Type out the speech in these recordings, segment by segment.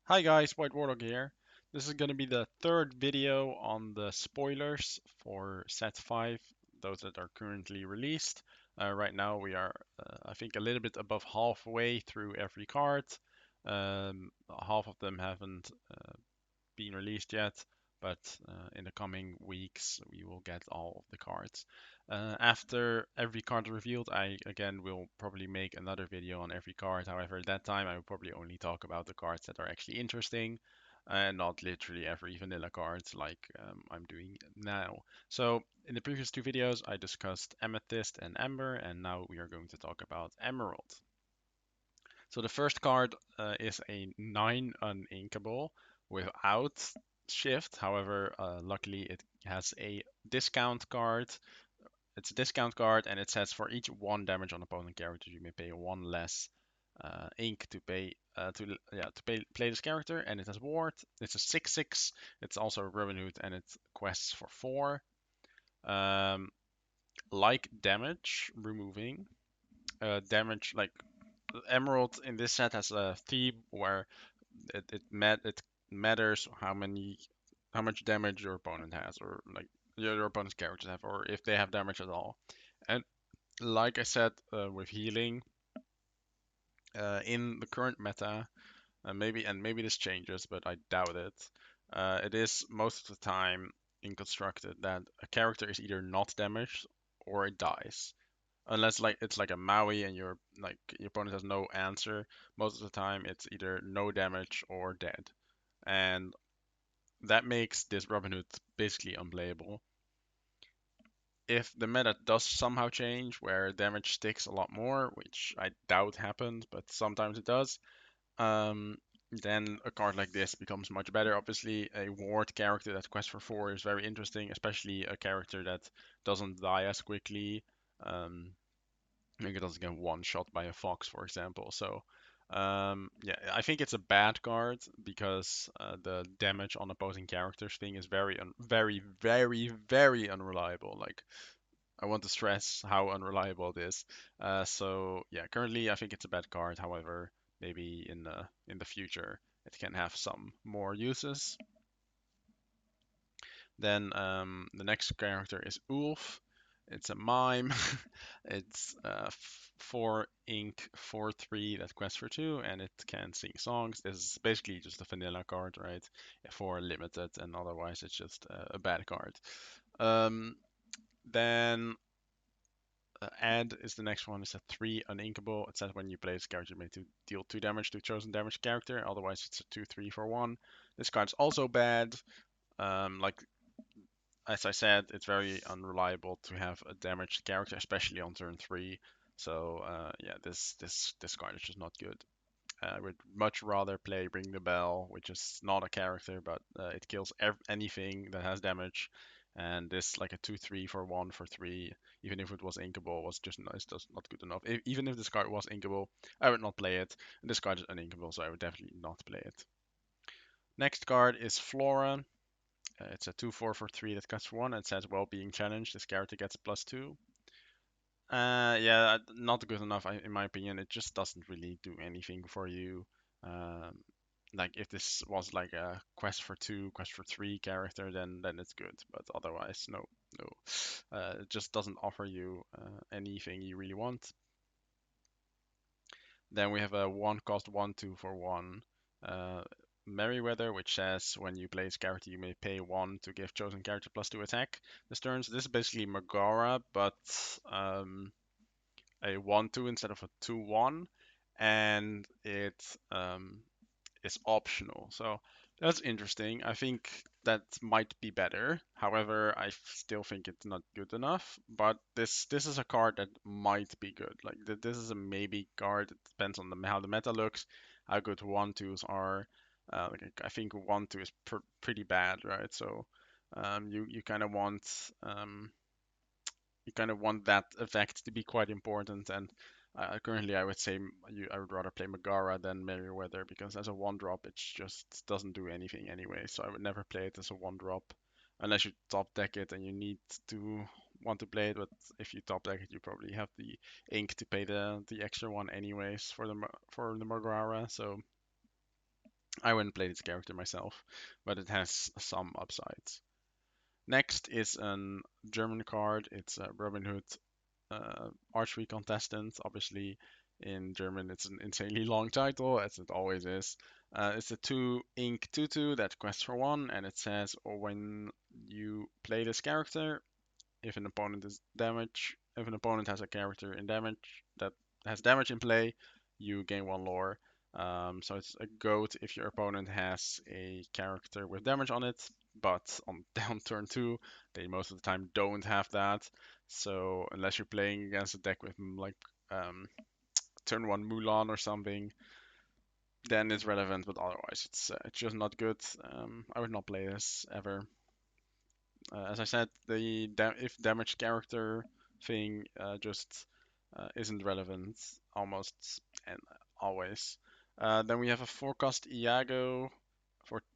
Hi guys, White Warlock here. This is going to be the third video on the spoilers for set 5, those that are currently released. Right now we are, I think, a little bit above halfway through every card. Half of them haven't been released yet, but in the coming weeks we will get all of the cards. After every card revealed, I again will probably make another video on every card. However, at that time I will probably only talk about the cards that are actually interesting and not literally every vanilla card like I'm doing now. So in the previous two videos I discussed Amethyst and Ember, and now we are going to talk about Emerald. So the first card is a 9 uninkable without shift. However, luckily it has a discount card. It's a discount card, and it says for each 1 damage on opponent character, you may pay 1 less ink to play this character, and it has ward. It's a 6/6. It's also a Robin Hood, and it quests for 4. Um, like damage removing, damage like Emerald in this set has a theme where it matters how much damage your opponent has, or like your opponent's characters have, or if they have damage at all. And like I said with healing, in the current meta, maybe this changes, but I doubt it. It is most of the time in constructed that a character is either not damaged or it dies. Unless like it's like a Maui and your opponent has no answer, most of the time it's either no damage or dead. And that makes this Robin Hood basically unplayable. If the meta does somehow change where damage sticks a lot more, which I doubt happens, but sometimes it does, then a card like this becomes much better. Obviously, a ward character that quests for 4 is very interesting, especially a character that doesn't die as quickly. Um, Like it doesn't get one shot by a fox, for example. So, yeah, I think it's a bad card because the damage on opposing characters thing is very unreliable. Like, I want to stress how unreliable it is. So yeah, currently I think it's a bad card. However, maybe in the future it can have some more uses. Then the next character is Ulf. It's a mime. It's 4 ink, 4/3 that quests for 2, and it can sing songs. This is basically just a vanilla card, right? For limited, and otherwise it's just a bad card. Um, then Add is the next one. It's a 3 uninkable. It says when you play this character, you may deal 2 damage to a chosen damage character. Otherwise, it's a 2/3 for 1. This card's also bad. Like as I said, it's very unreliable to have a damaged character, especially on turn 3. So yeah, this card is just not good. I would much rather play Ring the Bell, which is not a character, but it kills anything that has damage. And this, like a 2/3 for 1 for 3, even if it was inkable, was just not good enough. Even if this card was inkable, I would not play it. And this card is uninkable, so I would definitely not play it. Next card is Flora. It's a 2/4 for 3 that cuts for 1. It says, while being challenged, this character gets +2. Yeah, not good enough in my opinion. It just doesn't really do anything for you. Um, like if this was like a quest for 2, quest for 3 character, then it's good. But otherwise, no, no. It just doesn't offer you anything you really want. Then we have a 1 cost 1/2 for 1. Uh, Merryweather, which says when you play this character, you may pay 1 to give chosen character +2 attack this turn. So this is basically Megara, but a 1/2 instead of a 2/1, and it is optional. So that's interesting. I think that might be better. However, I still think it's not good enough. But this is a card that might be good. Like this is a maybe card. It depends on how the meta looks, how good 1/2s are. I think 1/2 is pretty bad, right? So you kind of want that effect to be quite important. And currently, I would say I would rather play Megara than Merryweather because as a 1-drop, it just doesn't do anything anyway. So I would never play it as a 1-drop unless you top deck it and you need to want to play it. But if you top deck it, you probably have the ink to pay the extra one anyways for the Megara. So I wouldn't play this character myself, but it has some upsides. Next is an German card. It's a Robin Hood archery contestant. Obviously, in German, it's an insanely long title, as it always is. It's a 2 ink 2/2 that quests for 1, and it says when you play this character, if an opponent has a character in damage that has damage in play, you gain 1 lore. So it's a goat if your opponent has a character with damage on it, but on down turn 2, they most of the time don't have that. So unless you're playing against a deck with like um, turn 1 Mulan or something, then it's relevant, but otherwise it's just not good. I would not play this ever. As I said, if damage character thing just isn't relevant almost and always. Then we have a forecast Iago.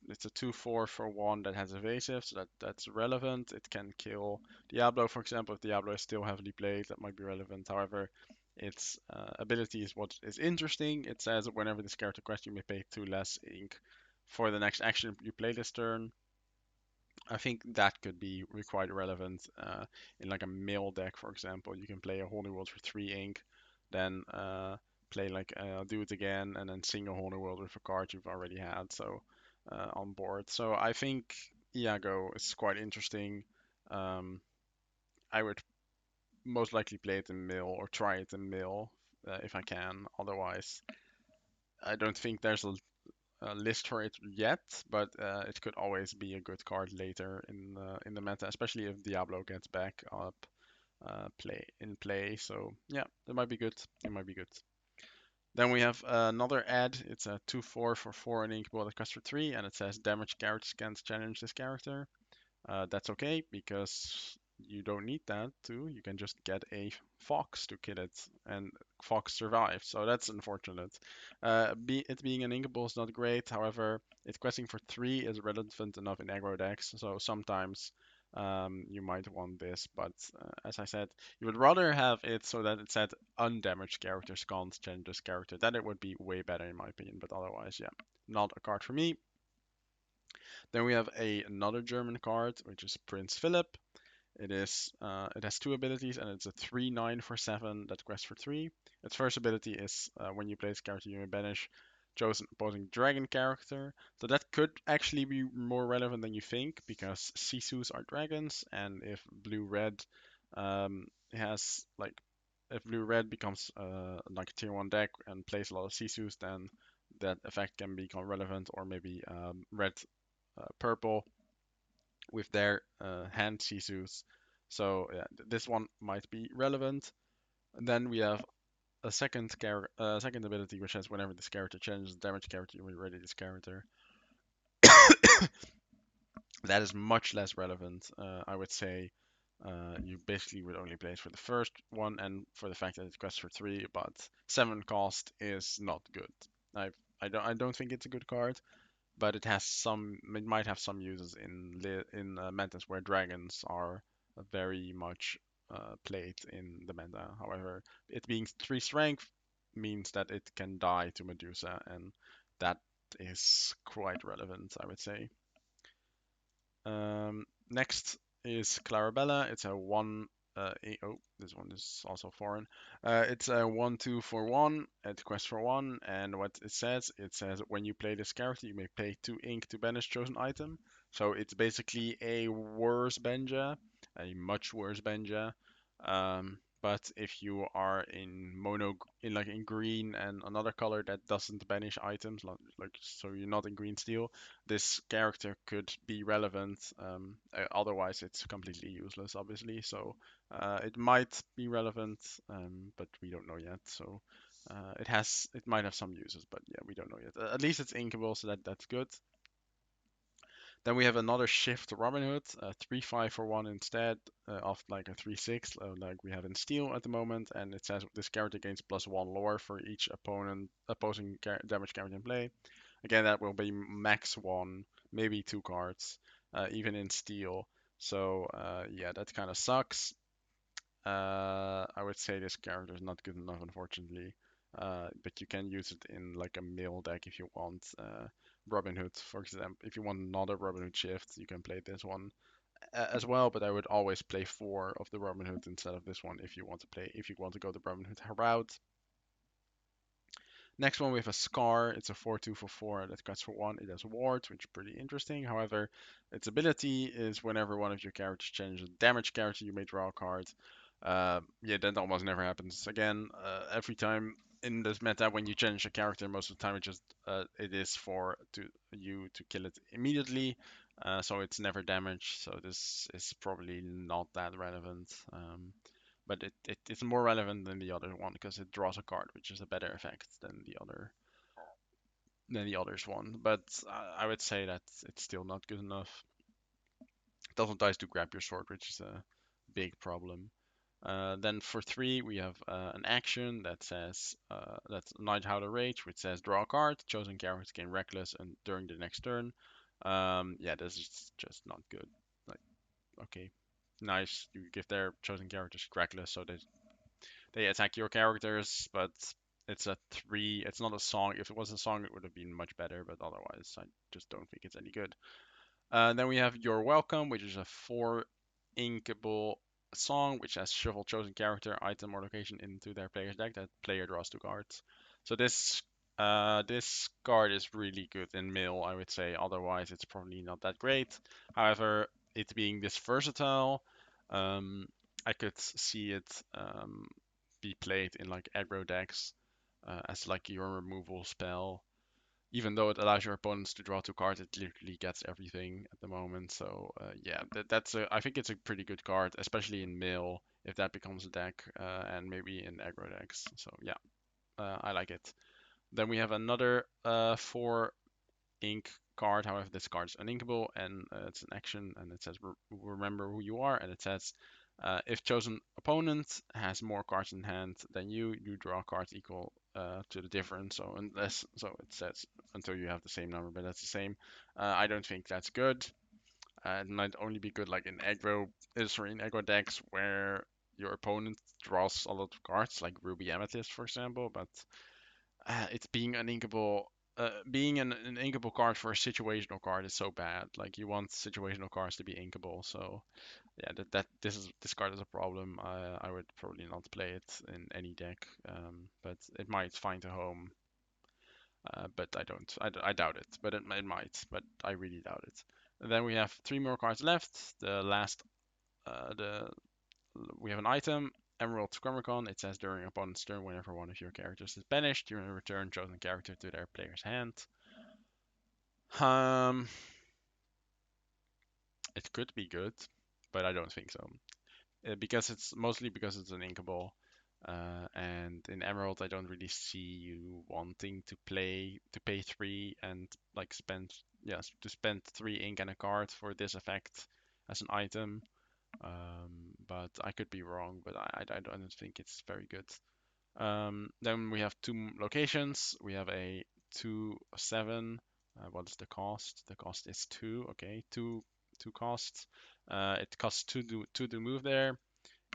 It's a 2/4 for 1 that has evasive, so that's relevant. It can kill Diablo, for example. If Diablo is still heavily played, that might be relevant. However, its ability is what is interesting. It says whenever this character quests, you may pay 2 less ink for the next action you play this turn. I think that could be quite relevant in like a mill deck, for example. You can play a Holy World for 3 ink, then play like do it again, and then sing a Holy World with a card you've already had so on board. So I think Iago is quite interesting. Um, I would most likely play it in mill or try it in mill if I can. Otherwise, I don't think there's a list for it yet, but it could always be a good card later in the meta, especially if Diablo gets back up play. So yeah, it might be good. It might be good. Then we have another ad. It's a 2/4 for 4 and Inkable that costs for 3, and it says damage characters can challenge this character. That's okay because you don't need that to. You can just get a fox to kill it, and fox survives. So that's unfortunate. It being an inkable is not great. However, it questing for 3 is relevant enough in aggro decks. So sometimes you might want this, but as I said, you would rather have it so that it said undamaged characters can't change this character. Then it would be way better in my opinion. But otherwise, yeah, not a card for me. Then we have another German card, which is Prince Philip. It has 2 abilities and it's a 3/9 for 7 that quests for 3. Its first ability is when you play this character, you may banish chosen opposing dragon character. So that could actually be more relevant than you think because Sisus are dragons, and if blue-red has like if blue-red becomes like a tier 1 deck and plays a lot of Sisus, then that effect can become relevant, or maybe red purple with their hand Sisus. So yeah, this one might be relevant. And then we have a second ability which says whenever this character changes the damage character, you ready this character. That is much less relevant. I would say you basically would only play it for the first one and for the fact that it quests for 3, but 7 cost is not good. I don't think it's a good card, but it might have some uses in metas where dragons are very much played in the meta. However, it being 3 strength means that it can die to Medusa, and that is quite relevant, I would say. Next is Clarabella. It's a one. Oh, this one is also foreign. It's a 1/2 for 1. It quests for 1, and what it says when you play this character, you may pay 2 ink to banish chosen item. So it's basically a worse Benja, a much worse Benja. But if you are in in green and another color that doesn't banish items, like so you're not in green steel, this character could be relevant. Otherwise, it's completely useless, obviously. So it might be relevant, but we don't know yet. So it might have some uses, but yeah, we don't know yet. At least it's inkable, so that's good. Then we have another shift Robin Hood, 3/5 for 1 instead of like a 3/6 like we have in Steel at the moment. And it says this character gains +1 lore for each opposing damage character in play. Again, that will be max 1, maybe 2 cards, even in Steel. So yeah, that kind of sucks. I would say this character is not good enough, unfortunately. but you can use it in like a mill deck if you want. Robin Hood, for example, if you want another Robin Hood shift, you can play this one as well. But I would always play four of the Robin Hood instead of this one if you want to go the Robin Hood route. Next one we have a Scar. It's a 4/2 for 4 that cuts for 1. It has wards, which is pretty interesting. However, its ability is whenever one of your characters changes a damage character, you may draw a card. Yeah, that almost never happens. Again, every time in this meta when you change a character, most of the time it is for you to kill it immediately. So it's never damage. So this is probably not that relevant. But it's more relevant than the other one because it draws a card, which is a better effect than the others one. But I would say that it's still not good enough. It doesn't dice to grab your sword, which is a big problem. Then for 3, we have an action that says that's Night Howler Rage, which says draw a card. Chosen characters gain Reckless and during the next turn. Yeah, this is just not good. Like, okay, nice. You give their chosen characters Reckless, so they attack your characters, but it's a 3. It's not a song. If it was a song, it would have been much better, but otherwise, I just don't think it's any good. Then we have You're Welcome, which is a 4 inkable song, which has shuffle chosen character, item, or location into their player's deck. That player draws 2 cards. So this card is really good in mill, I would say. Otherwise, it's probably not that great. However, it being this versatile, um, I could see it be played in like aggro decks as like your removal spell. Even though it allows your opponents to draw 2 cards, it literally gets everything at the moment. So yeah, I think it's a pretty good card, especially in mill if that becomes a deck, and maybe in aggro decks. So yeah, I like it. Then we have another 4 ink card. However, this card is uninkable and it's an action, and it says remember who you are, and it says if chosen opponent has more cards in hand than you draw cards equal to the difference. So it says until you have the same number, but that's the same. I don't think that's good. It might only be good like in aggro decks where your opponent draws a lot of cards, like Ruby Amethyst, for example, but it's being an inkable card for a situational card is so bad. Like you want situational cards to be inkable. So yeah, this card is a problem. I would probably not play it in any deck. But it might find a home. But I don't. I doubt it. But it might. But I really doubt it. And then we have 3 more cards left. The last the we have an item, Emerald Scrumicon. It says during opponent's turn, whenever one of your characters is banished, you may return chosen character to their player's hand. Um, it could be good, but I don't think so. Because it's mostly because it's an inkable. And in Emerald, I don't really see you wanting to pay 3 and like spend 3 ink and a card for this effect as an item. But I could be wrong, but I don't think it's very good. Then we have 2 locations. We have a 2/7. What is the cost? The cost is 2. Okay, two costs. It costs 2 to move there,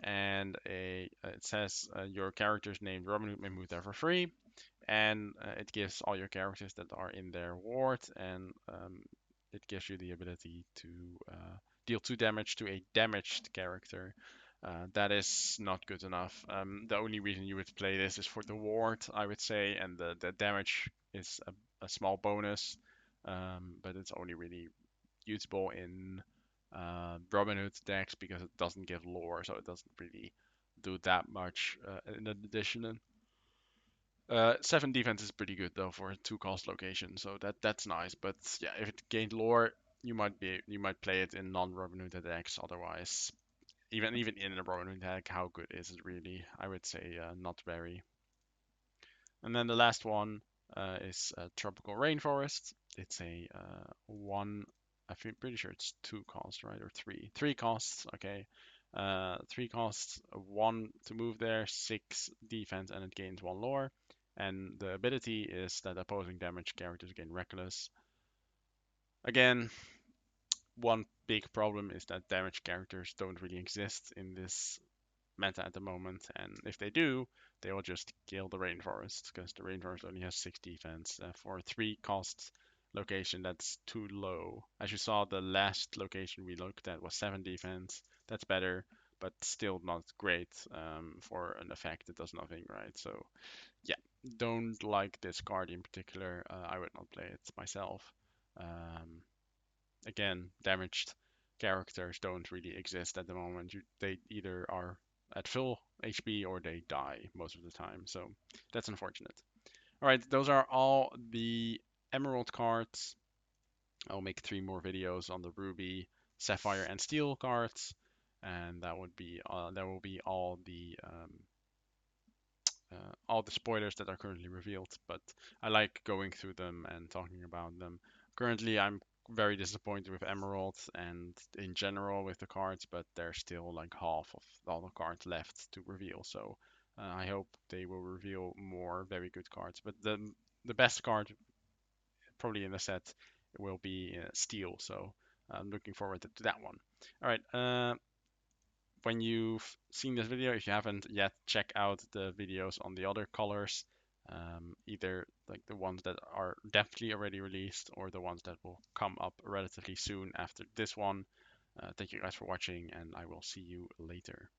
and it says your character's named Robin Hood may move there for free, and it gives all your characters that are in their ward, and it gives you the ability to deal 2 damage to a damaged character. That is not good enough. The only reason you would play this is for the ward, I would say, and the damage is a small bonus, but it's only really usable in Robin Hood decks because it doesn't give lore, so it doesn't really do that much in addition. 7 defense is pretty good though for a 2 cost location, so that's nice. But yeah, if it gained lore, you might play it in non-Robin Hood decks. Otherwise, even in a Robin Hood deck, how good is it really? I would say not very. And then the last one is Tropical Rainforest. It's a one. I feel pretty sure it's 2 costs, right? Or three. 3 costs. Okay. 3 costs. 1 to move there. 6 defense, and it gains 1 lore. And the ability is that opposing damage characters gain Reckless. Again, one big problem is that damage characters don't really exist in this meta at the moment, and if they do, they will just kill the rainforest because the rainforest only has 6 defense. For 3 cost location, that's too low. As you saw, the last location we looked at was 7 defense. That's better, but still not great for an effect that does nothing, right? So yeah, don't like this card in particular. I would not play it myself. Um, Again, damaged characters don't really exist at the moment. They either are at full HP or they die most of the time. So that's unfortunate. All right, those are all the Emerald cards. I'll make 3 more videos on the Ruby, Sapphire, and Steel cards, and that will be all the spoilers that are currently revealed, but I like going through them and talking about them. Currently, I'm very disappointed with Emerald and in general with the cards, but there's still like half of all the cards left to reveal. So I hope they will reveal more very good cards. But the best card probably in the set will be Steel. So I'm looking forward to that one. All right. When you've seen this video, if you haven't yet, check out the videos on the other colors, either like the ones that are definitely already released or the ones that will come up relatively soon after this one. Thank you guys for watching, and I will see you later.